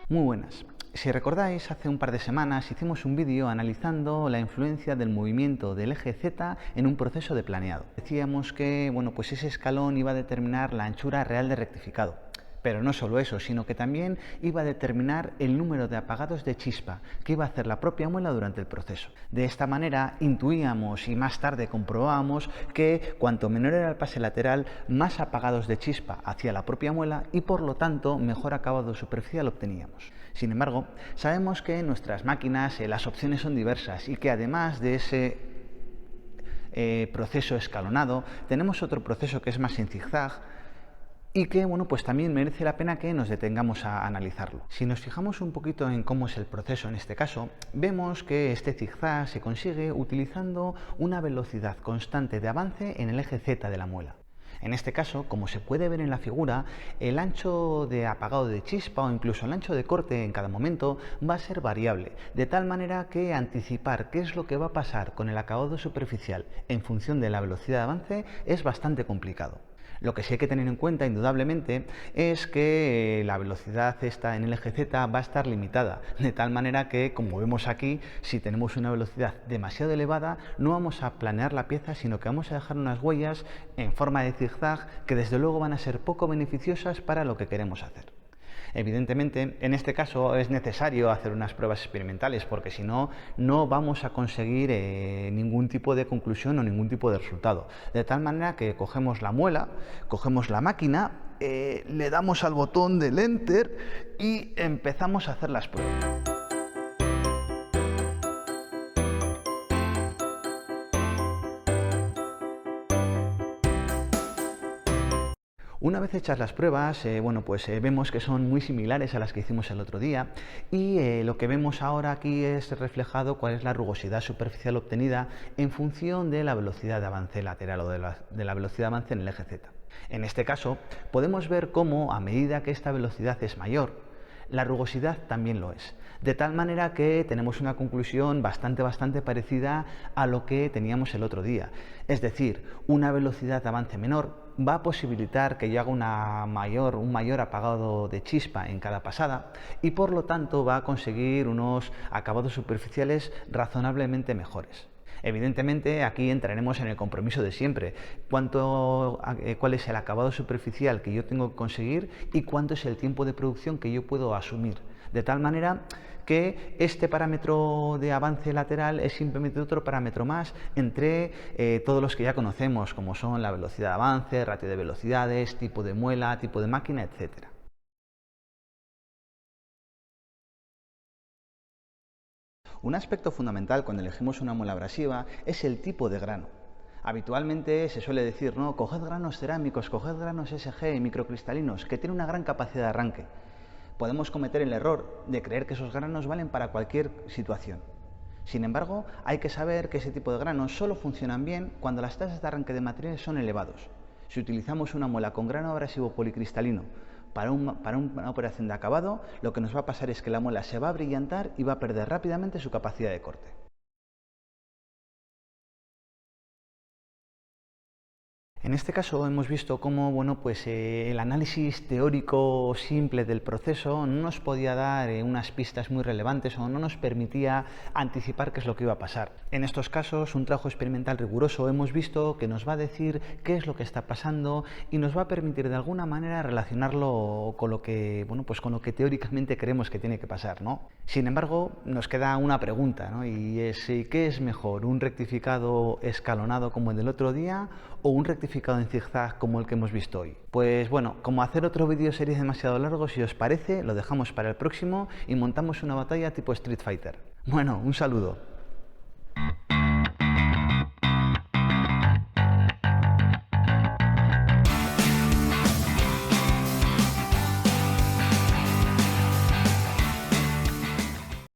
Muy buenas. Si recordáis, hace un par de semanas hicimos un vídeo analizando la influencia del movimiento del eje Z en un proceso de planeado. Decíamos que pues ese escalón iba a determinar la anchura real de rectificado. Pero no solo eso, sino que también iba a determinar el número de apagados de chispa que iba a hacer la propia muela durante el proceso. De esta manera intuíamos y más tarde comprobábamos que cuanto menor era el pase lateral, más apagados de chispa hacía la propia muela y por lo tanto mejor acabado superficial obteníamos. Sin embargo, sabemos que en nuestras máquinas las opciones son diversas y que además de ese proceso escalonado, tenemos otro proceso que es más en zigzag y que pues también merece la pena que nos detengamos a analizarlo. Si nos fijamos un poquito en cómo es el proceso en este caso, vemos que este zigzag se consigue utilizando una velocidad constante de avance en el eje Z de la muela. En este caso, como se puede ver en la figura, el ancho de apagado de chispa o incluso el ancho de corte en cada momento va a ser variable, de tal manera que anticipar qué es lo que va a pasar con el acabado superficial en función de la velocidad de avance es bastante complicado. Lo que sí hay que tener en cuenta, indudablemente, es que la velocidad esta en el eje Z va a estar limitada, de tal manera que, como vemos aquí, si tenemos una velocidad demasiado elevada, no vamos a planear la pieza, sino que vamos a dejar unas huellas en forma de zigzag que desde luego van a ser poco beneficiosas para lo que queremos hacer. Evidentemente, en este caso es necesario hacer unas pruebas experimentales porque si no, no vamos a conseguir ningún tipo de conclusión o ningún tipo de resultado. De tal manera que cogemos la muela, cogemos la máquina, le damos al botón del Enter y empezamos a hacer las pruebas. Una vez hechas las pruebas, vemos que son muy similares a las que hicimos el otro día y lo que vemos ahora aquí es reflejado cuál es la rugosidad superficial obtenida en función de la velocidad de avance lateral o de la velocidad de avance en el eje Z. En este caso, podemos ver cómo a medida que esta velocidad es mayor, la rugosidad también lo es, de tal manera que tenemos una conclusión bastante parecida a lo que teníamos el otro día. Es decir, una velocidad de avance menor va a posibilitar que yo haga un mayor apagado de chispa en cada pasada y por lo tanto va a conseguir unos acabados superficiales razonablemente mejores. Evidentemente aquí entraremos en el compromiso de siempre, cuál es el acabado superficial que yo tengo que conseguir y cuánto es el tiempo de producción que yo puedo asumir, de tal manera que este parámetro de avance lateral es simplemente otro parámetro más entre todos los que ya conocemos, como son la velocidad de avance, ratio de velocidades, tipo de muela, tipo de máquina, etc. Un aspecto fundamental cuando elegimos una muela abrasiva es el tipo de grano. Habitualmente se suele decir, no, coged granos cerámicos, coged granos SG, microcristalinos, que tienen una gran capacidad de arranque. Podemos cometer el error de creer que esos granos valen para cualquier situación. Sin embargo, hay que saber que ese tipo de granos solo funcionan bien cuando las tasas de arranque de materiales son elevados. Si utilizamos una muela con grano abrasivo policristalino para una operación de acabado, lo que nos va a pasar es que la muela se va a brillantar y va a perder rápidamente su capacidad de corte. En este caso hemos visto cómo el análisis teórico simple del proceso no nos podía dar unas pistas muy relevantes o no nos permitía anticipar qué es lo que iba a pasar. En estos casos, un trabajo experimental riguroso hemos visto que nos va a decir qué es lo que está pasando y nos va a permitir de alguna manera relacionarlo con lo que, con lo que teóricamente creemos que tiene que pasar, ¿no? Sin embargo, nos queda una pregunta, ¿no? Y es ¿qué es mejor? ¿Un rectificado escalonado como el del otro día o un rectificado en zigzag como el que hemos visto hoy? Pues como hacer otro vídeo sería demasiado largo, si os parece, lo dejamos para el próximo y montamos una batalla tipo Street Fighter. Un saludo.